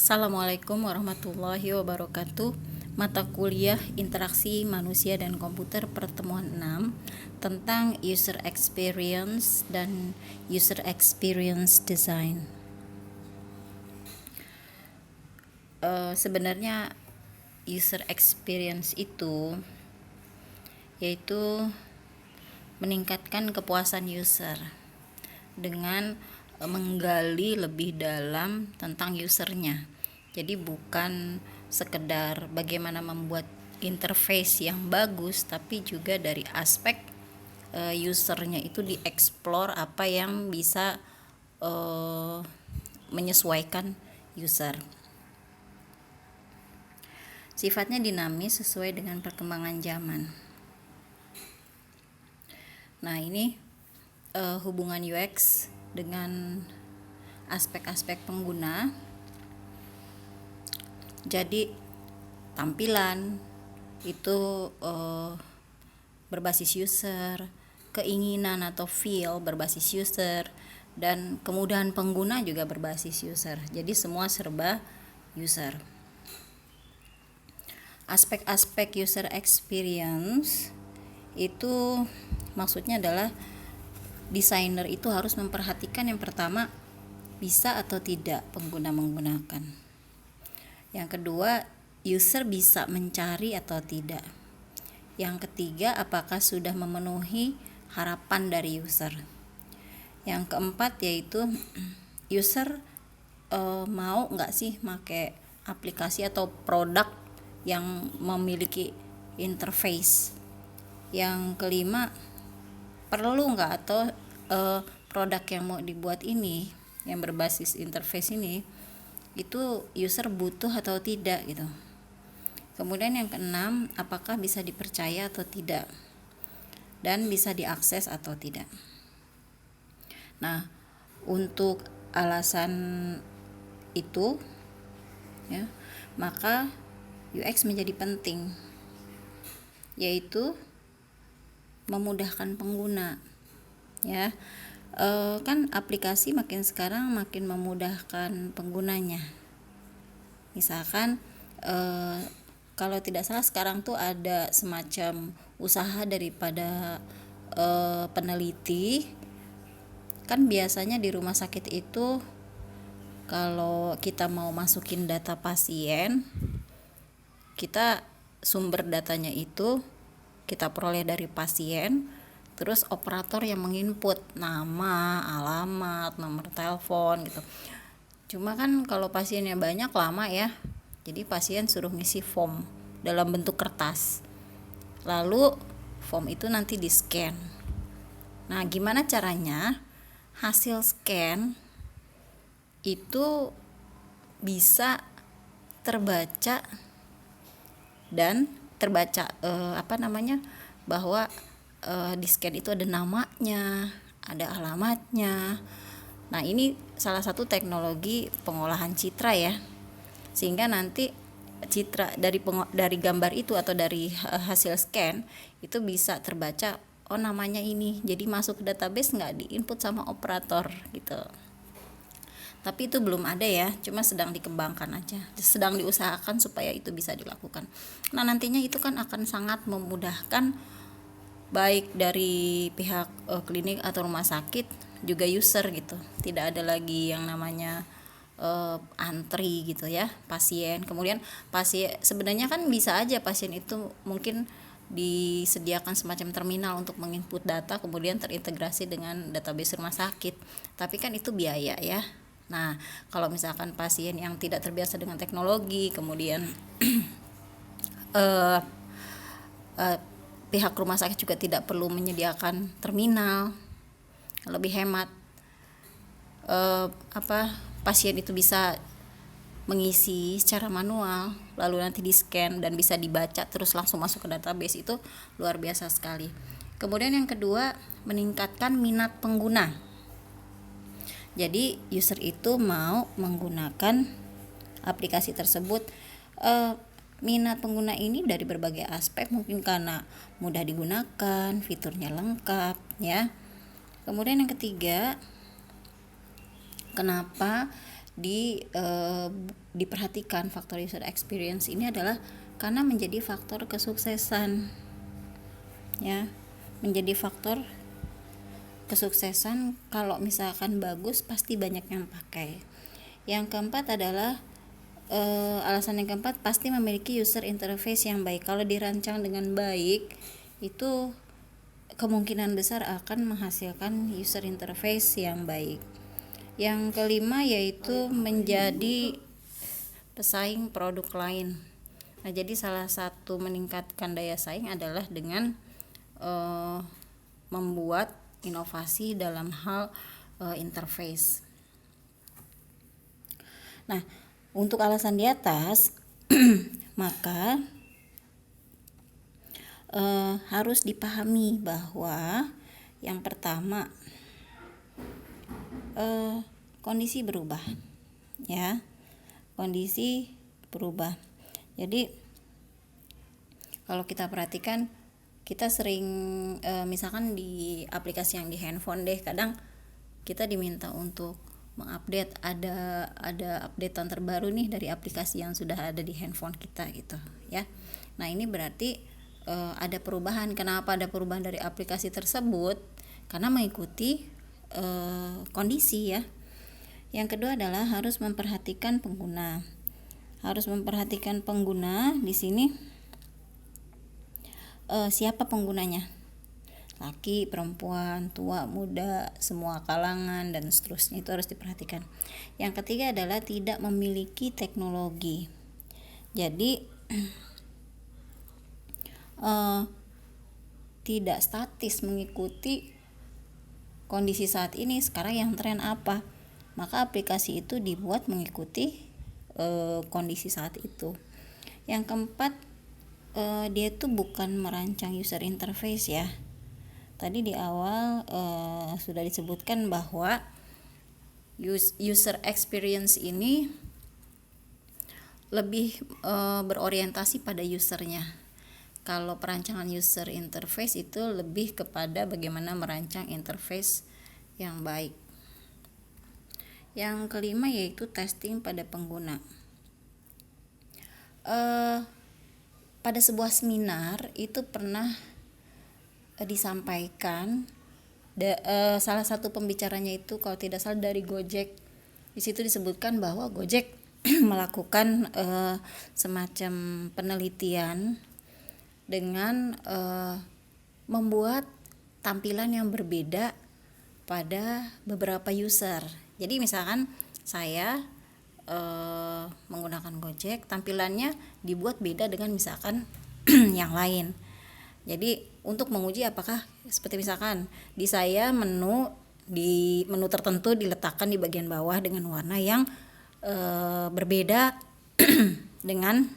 Assalamualaikum warahmatullahi wabarakatuh. Mata kuliah Interaksi Manusia dan Komputer pertemuan 6 tentang User Experience dan User Experience Design. Sebenarnya user experience itu yaitu meningkatkan kepuasan user dengan menggali lebih dalam tentang usernya. Jadi bukan sekedar bagaimana membuat interface yang bagus, tapi juga dari aspek usernya itu dieksplor apa yang bisa menyesuaikan user. Sifatnya dinamis sesuai dengan perkembangan zaman. Nah, ini hubungan UX dengan aspek-aspek pengguna. Jadi tampilan itu berbasis user, keinginan atau feel berbasis user, dan kemudahan pengguna juga berbasis user. Jadi semua serba user. Aspek-aspek user experience itu maksudnya adalah desainer itu harus memperhatikan yang pertama, bisa atau tidak pengguna menggunakan. Yang kedua, user bisa mencari atau tidak. Yang ketiga, apakah sudah memenuhi harapan dari user. Yang keempat yaitu user mau nggak sih pakai aplikasi atau produk yang memiliki interface. Yang kelima, perlu nggak atau produk yang mau dibuat ini yang berbasis interface ini itu user butuh atau tidak gitu. Kemudian yang keenam, apakah bisa dipercaya atau tidak dan bisa diakses atau tidak. Nah, untuk alasan itu ya, maka UX menjadi penting, yaitu memudahkan pengguna ya. Kan aplikasi makin sekarang makin memudahkan penggunanya. Misalkan kalau tidak salah sekarang tuh ada semacam usaha daripada peneliti. Kan biasanya di rumah sakit itu kalau kita mau masukin data pasien, kita sumber datanya itu kita peroleh dari pasien, terus operator yang menginput nama, alamat, nomor telepon gitu. Cuma kan kalau pasiennya banyak lama ya, jadi pasien suruh ngisi form dalam bentuk kertas, lalu form itu nanti di scan. Nah, gimana caranya hasil scan itu bisa terbaca dan terbaca bahwa di scan itu ada namanya, ada alamatnya. Nah, ini salah satu teknologi pengolahan citra ya, sehingga nanti citra dari gambar itu atau dari hasil scan itu bisa terbaca, oh namanya ini, jadi masuk ke database nggak diinput sama operator gitu. Tapi itu belum ada ya, cuma sedang dikembangkan aja, sedang diusahakan supaya itu bisa dilakukan. Nah, nantinya itu kan akan sangat memudahkan baik dari pihak klinik atau rumah sakit juga user gitu. Tidak ada lagi yang namanya antri gitu ya, pasien. Kemudian pasien sebenarnya kan bisa aja pasien itu mungkin disediakan semacam terminal untuk menginput data kemudian terintegrasi dengan database rumah sakit. Tapi kan itu biaya ya. Nah, kalau misalkan pasien yang tidak terbiasa dengan teknologi, kemudian pihak rumah sakit juga tidak perlu menyediakan terminal, lebih hemat. Pasien itu bisa mengisi secara manual, lalu nanti di scan dan bisa dibaca terus langsung masuk ke database, itu luar biasa sekali. Kemudian yang kedua, meningkatkan minat pengguna. Jadi user itu mau menggunakan aplikasi tersebut. Minat pengguna ini dari berbagai aspek, mungkin karena mudah digunakan, fiturnya lengkap ya. Kemudian yang ketiga, kenapa diperhatikan. Faktor user experience ini adalah karena menjadi faktor kesuksesan, ya, menjadi faktor kesuksesan. Kalau misalkan bagus pasti banyak yang pakai. Yang keempat adalah alasan yang keempat, pasti memiliki user interface yang baik. Kalau dirancang dengan baik, itu kemungkinan besar akan menghasilkan user interface yang baik. Yang kelima yaitu menjadi pesaing produk lain. Nah, jadi salah satu meningkatkan daya saing adalah dengan membuat inovasi dalam hal interface. Nah, untuk alasan di atas maka harus dipahami bahwa yang pertama, kondisi berubah, ya, kondisi berubah. Jadi kalau kita perhatikan, kita sering misalkan di aplikasi yang di handphone deh, kadang kita diminta untuk mengupdate, ada updatean terbaru nih dari aplikasi yang sudah ada di handphone kita gitu, ya. Nah, ini berarti ada perubahan. Kenapa ada perubahan dari aplikasi tersebut? Karena mengikuti kondisi, ya. Yang kedua adalah harus memperhatikan pengguna. Harus memperhatikan pengguna di sini, siapa penggunanya? Laki, perempuan, tua, muda, semua kalangan dan seterusnya, itu harus diperhatikan. Yang ketiga adalah tidak memiliki teknologi. Jadi tidak statis mengikuti kondisi saat ini. Sekarang yang tren apa, maka aplikasi itu dibuat mengikuti kondisi saat itu. Yang keempat, dia itu bukan merancang user interface, ya. Tadi di awal sudah disebutkan bahwa user experience ini lebih berorientasi pada usernya. Kalau perancangan user interface itu lebih kepada bagaimana merancang interface yang baik. Yang kelima yaitu testing pada pengguna. Pada sebuah seminar itu pernah disampaikan, salah satu pembicaranya itu kalau tidak salah dari Gojek. Di situ disebutkan bahwa Gojek melakukan semacam penelitian dengan membuat tampilan yang berbeda pada beberapa user. Jadi misalkan saya menggunakan Gojek, tampilannya dibuat beda dengan misalkan yang lain. Jadi untuk menguji apakah seperti misalkan di saya di menu tertentu diletakkan di bagian bawah dengan warna yang berbeda dengan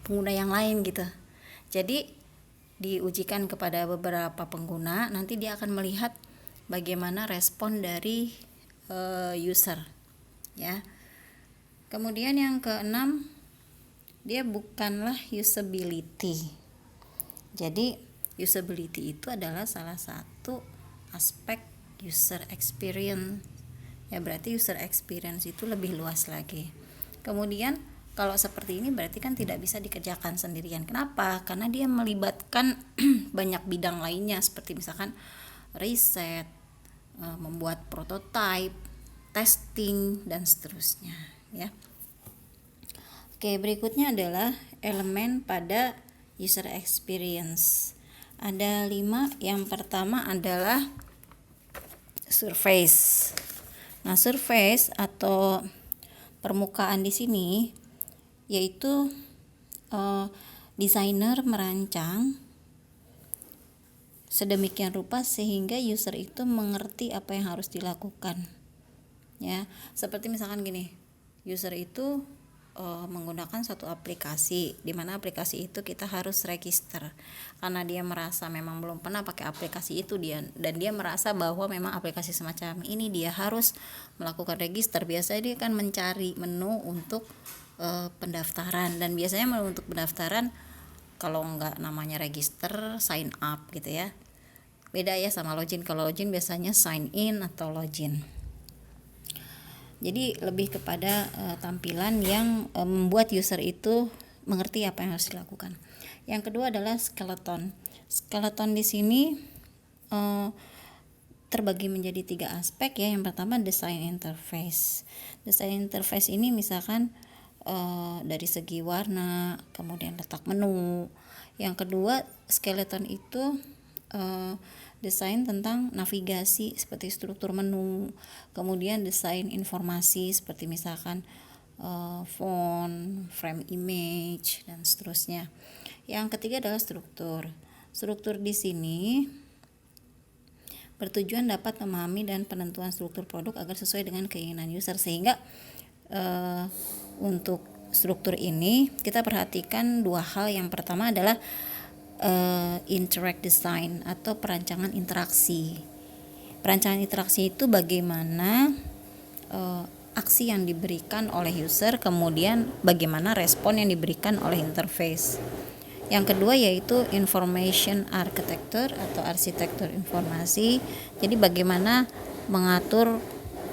pengguna yang lain gitu. Jadi diujikan kepada beberapa pengguna, nanti dia akan melihat bagaimana respon dari user, ya. Kemudian yang keenam, dia bukanlah usability. Jadi usability itu adalah salah satu aspek user experience, ya, berarti user experience itu lebih luas lagi. Kemudian kalau seperti ini berarti kan tidak bisa dikerjakan sendirian. Kenapa? Karena dia melibatkan banyak bidang lainnya, seperti misalkan riset, membuat prototype, testing dan seterusnya, ya. Oke, berikutnya adalah elemen pada user experience. Ada 5. Yang pertama adalah surface. Nah, surface atau permukaan di sini yaitu desainer merancang sedemikian rupa sehingga user itu mengerti apa yang harus dilakukan, ya. Seperti misalkan gini, user itu menggunakan satu aplikasi, di mana aplikasi itu kita harus register karena dia merasa memang belum pernah pakai aplikasi itu, dan dia merasa bahwa memang aplikasi semacam ini dia harus melakukan register. Biasanya dia akan mencari menu untuk pendaftaran, dan biasanya menu untuk pendaftaran kalau enggak namanya register, sign up gitu, ya. Beda ya sama login. Kalau login biasanya sign in atau login. Jadi lebih kepada tampilan yang membuat user itu mengerti apa yang harus dilakukan. Yang kedua adalah skeleton. Skeleton di sini terbagi menjadi 3 aspek ya. Yang pertama design interface. Design interface ini misalkan dari segi warna, kemudian letak menu. Yang kedua, skeleton itu desain tentang navigasi seperti struktur menu, kemudian desain informasi seperti misalkan font, frame image, dan seterusnya. Yang ketiga adalah struktur. Struktur di sini bertujuan dapat memahami dan penentuan struktur produk agar sesuai dengan keinginan user, sehingga untuk struktur ini kita perhatikan 2 hal. Yang pertama adalah interact design atau perancangan interaksi. Perancangan interaksi itu bagaimana aksi yang diberikan oleh user, kemudian bagaimana respon yang diberikan oleh interface. Yang kedua yaitu information architecture atau arsitektur informasi. Jadi bagaimana mengatur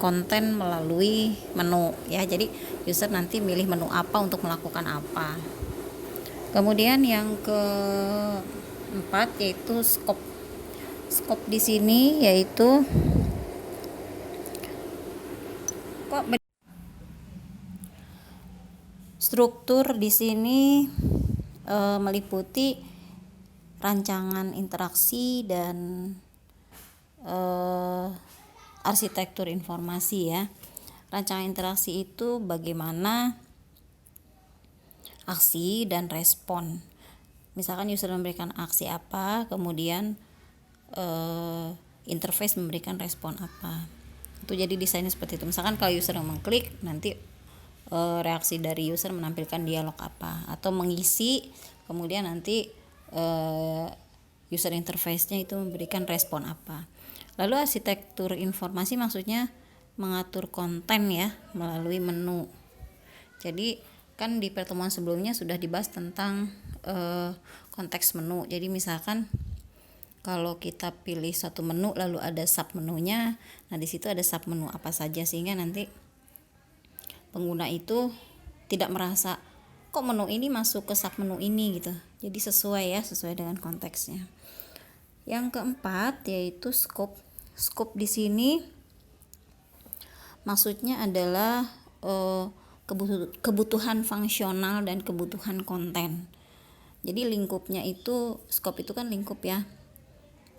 konten melalui menu ya. Jadi user nanti milih menu apa untuk melakukan apa. Kemudian yang keempat yaitu scope. Scope di sini yaitu struktur di sini meliputi rancangan interaksi dan arsitektur informasi ya. Rancangan interaksi itu bagaimana aksi dan respon. Misalkan user memberikan aksi apa, kemudian interface memberikan respon apa. Itu jadi desainnya seperti itu. Misalkan kalau user mengklik, nanti reaksi dari user menampilkan dialog apa, atau mengisi, kemudian nanti user interface-nya itu memberikan respon apa. Lalu arsitektur informasi maksudnya mengatur konten ya melalui menu. Jadi kan di pertemuan sebelumnya sudah dibahas tentang konteks menu. Jadi misalkan kalau kita pilih satu menu lalu ada sub menunya, nah di situ ada sub menu apa saja, sehingga nanti pengguna itu tidak merasa kok menu ini masuk ke sub menu ini gitu. Jadi sesuai dengan konteksnya. Yang keempat yaitu scope. Scope di sini maksudnya adalah kebutuhan fungsional dan kebutuhan konten. Jadi lingkupnya itu, scope itu kan lingkup ya.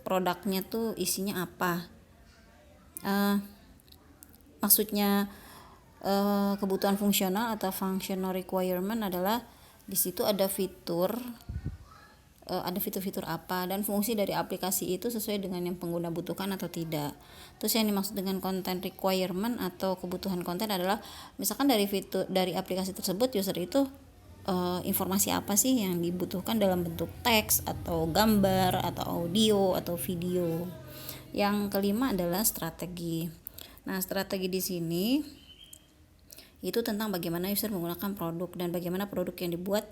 Produknya tuh isinya apa? Maksudnya kebutuhan fungsional atau functional requirement adalah di situ ada fitur apa dan fungsi dari aplikasi itu sesuai dengan yang pengguna butuhkan atau tidak. Terus yang dimaksud dengan content requirement atau kebutuhan konten adalah misalkan dari fitur dari aplikasi tersebut user itu informasi apa sih yang dibutuhkan dalam bentuk teks atau gambar atau audio atau video. Yang kelima adalah strategi. Nah, strategi di sini itu tentang bagaimana user menggunakan produk dan bagaimana produk yang dibuat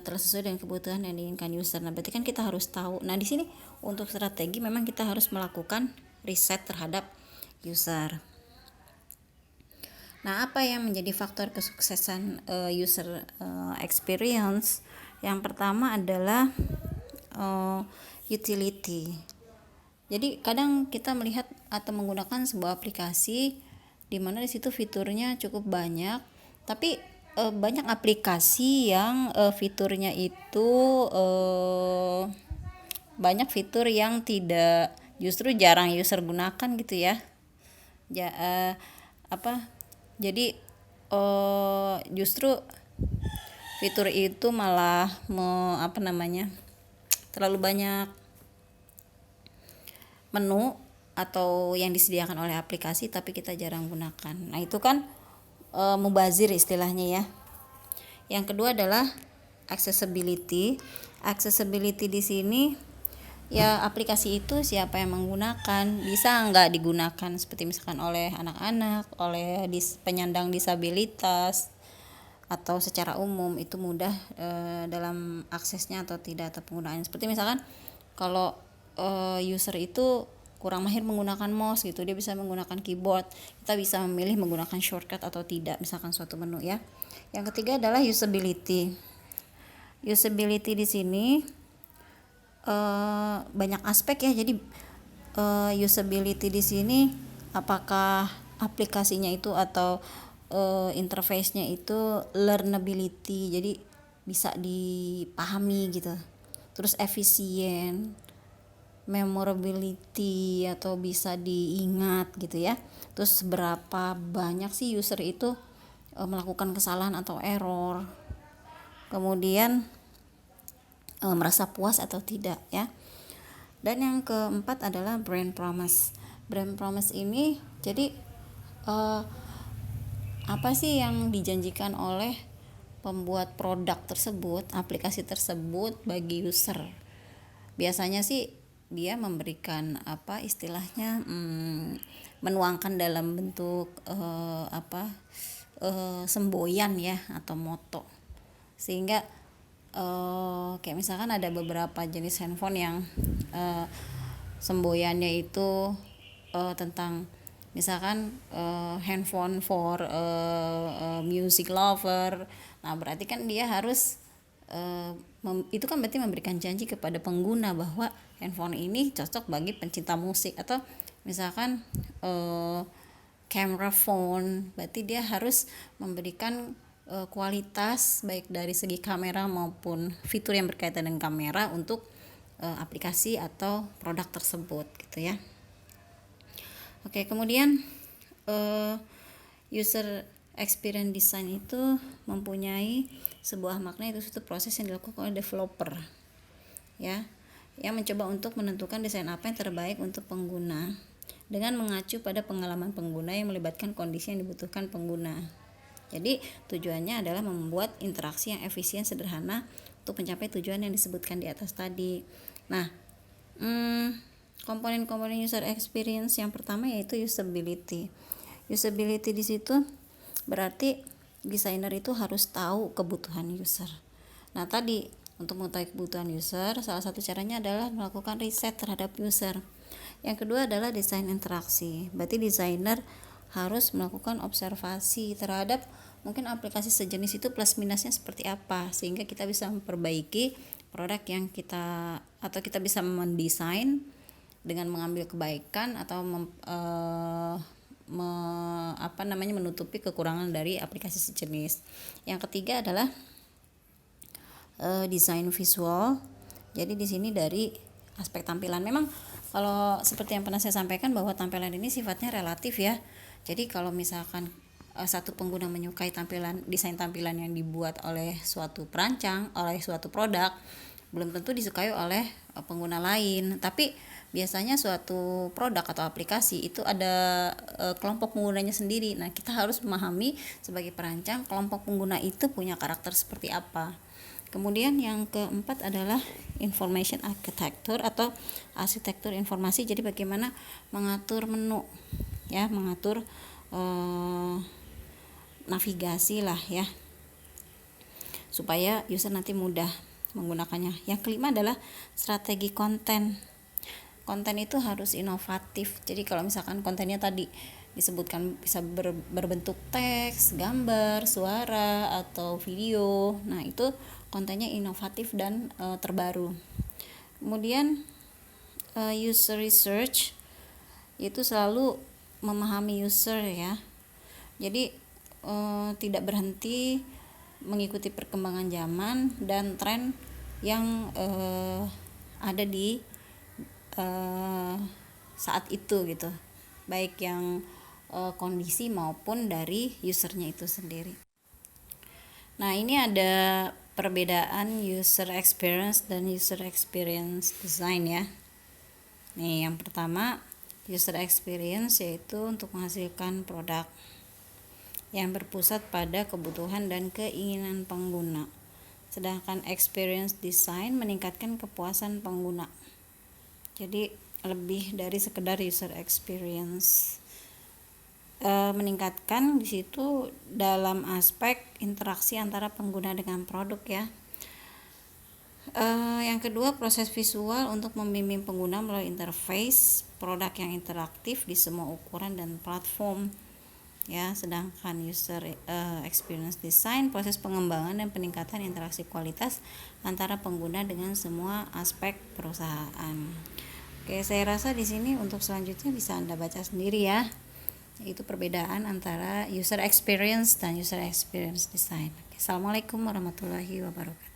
telah sesuai dengan kebutuhan yang diinginkan user. Nah, berarti kan kita harus tahu. Nah, di sini untuk strategi memang kita harus melakukan riset terhadap user. Nah, apa yang menjadi faktor kesuksesan user experience? Yang pertama adalah utility. Jadi kadang kita melihat atau menggunakan sebuah aplikasi di mana di situ fiturnya cukup banyak, tapi banyak aplikasi yang fiturnya itu banyak fitur yang tidak, justru jarang user gunakan gitu ya. Jadi justru fitur itu malah terlalu banyak menu atau yang disediakan oleh aplikasi tapi kita jarang gunakan. Nah, itu kan mubazir istilahnya ya. Yang kedua adalah accessibility. Accessibility di sini ya aplikasi itu siapa yang menggunakan, bisa nggak digunakan seperti misalkan oleh anak-anak, oleh penyandang disabilitas, atau secara umum itu mudah dalam aksesnya atau tidak, atau penggunaan. Seperti misalkan kalau user itu kurang mahir menggunakan mouse gitu, dia bisa menggunakan keyboard. Kita bisa memilih menggunakan shortcut atau tidak, misalkan suatu menu ya. Yang ketiga adalah usability. Usability di sini banyak aspek ya. Jadi usability di sini apakah aplikasinya itu atau interface-nya itu learnability, jadi bisa dipahami gitu. Terus efisien, memorability atau bisa diingat gitu ya. Terus berapa banyak sih user itu melakukan kesalahan atau error. Kemudian merasa puas atau tidak ya. Dan yang keempat adalah brand promise. Brand promise ini jadi apa sih yang dijanjikan oleh pembuat produk tersebut, aplikasi tersebut bagi user. Biasanya sih dia memberikan apa istilahnya menuangkan dalam bentuk semboyan ya atau moto, sehingga kayak misalkan ada beberapa jenis handphone yang semboyannya itu tentang misalkan handphone for music lover. Nah berarti kan dia harus itu kan berarti memberikan janji kepada pengguna bahwa handphone ini cocok bagi pencinta musik. Atau misalkan camera phone, berarti dia harus memberikan kualitas baik dari segi kamera maupun fitur yang berkaitan dengan kamera untuk aplikasi atau produk tersebut gitu ya. Oke, kemudian user experience design itu mempunyai sebuah makna, itu suatu proses yang dilakukan oleh developer ya, yang mencoba untuk menentukan desain apa yang terbaik untuk pengguna dengan mengacu pada pengalaman pengguna yang melibatkan kondisi yang dibutuhkan pengguna. Jadi tujuannya adalah membuat interaksi yang efisien, sederhana untuk mencapai tujuan yang disebutkan di atas tadi. Nah, komponen-komponen user experience yang pertama yaitu usability. Usability di situ berarti desainer itu harus tahu kebutuhan user. Nah, tadi untuk mengetahui kebutuhan user, salah satu caranya adalah melakukan riset terhadap user. Yang kedua adalah desain interaksi. Berarti desainer harus melakukan observasi terhadap mungkin aplikasi sejenis itu plus minusnya seperti apa, sehingga kita bisa memperbaiki produk yang kita, atau kita bisa mendesain dengan mengambil kebaikan atau menutupi kekurangan dari aplikasi sejenis. Yang ketiga adalah desain visual. Jadi di sini dari aspek tampilan, memang kalau seperti yang pernah saya sampaikan bahwa tampilan ini sifatnya relatif ya. Jadi kalau misalkan satu pengguna menyukai desain tampilan yang dibuat oleh suatu perancang, oleh suatu produk, belum tentu disukai oleh pengguna lain. Tapi biasanya suatu produk atau aplikasi itu ada kelompok penggunanya sendiri. Nah, kita harus memahami sebagai perancang kelompok pengguna itu punya karakter seperti apa. Kemudian yang keempat adalah information architecture atau arsitektur informasi. Jadi bagaimana mengatur menu ya, mengatur navigasi lah ya, supaya user nanti mudah menggunakannya. Yang kelima adalah strategi konten. Konten itu harus inovatif. Jadi kalau misalkan kontennya tadi disebutkan bisa berbentuk teks, gambar, suara, atau video, nah itu kontennya inovatif dan terbaru. Kemudian user research itu selalu memahami user ya. Jadi tidak berhenti mengikuti perkembangan zaman dan tren yang ada di saat itu gitu, baik yang kondisi maupun dari usernya itu sendiri. Nah, ini ada perbedaan user experience dan user experience design ya. Nih, yang pertama user experience yaitu untuk menghasilkan produk yang berpusat pada kebutuhan dan keinginan pengguna. Sedangkan experience design meningkatkan kepuasan pengguna. Jadi lebih dari sekedar user experience. Meningkatkan di situ dalam aspek interaksi antara pengguna dengan produk ya. Yang kedua, proses visual untuk membimbing pengguna melalui interface produk yang interaktif di semua ukuran dan platform ya. Sedangkan user experience design, proses pengembangan dan peningkatan interaksi kualitas antara pengguna dengan semua aspek perusahaan. Oke, saya rasa di sini untuk selanjutnya bisa Anda baca sendiri ya. Itu perbedaan antara user experience dan user experience design. Assalamualaikum warahmatullahi wabarakatuh.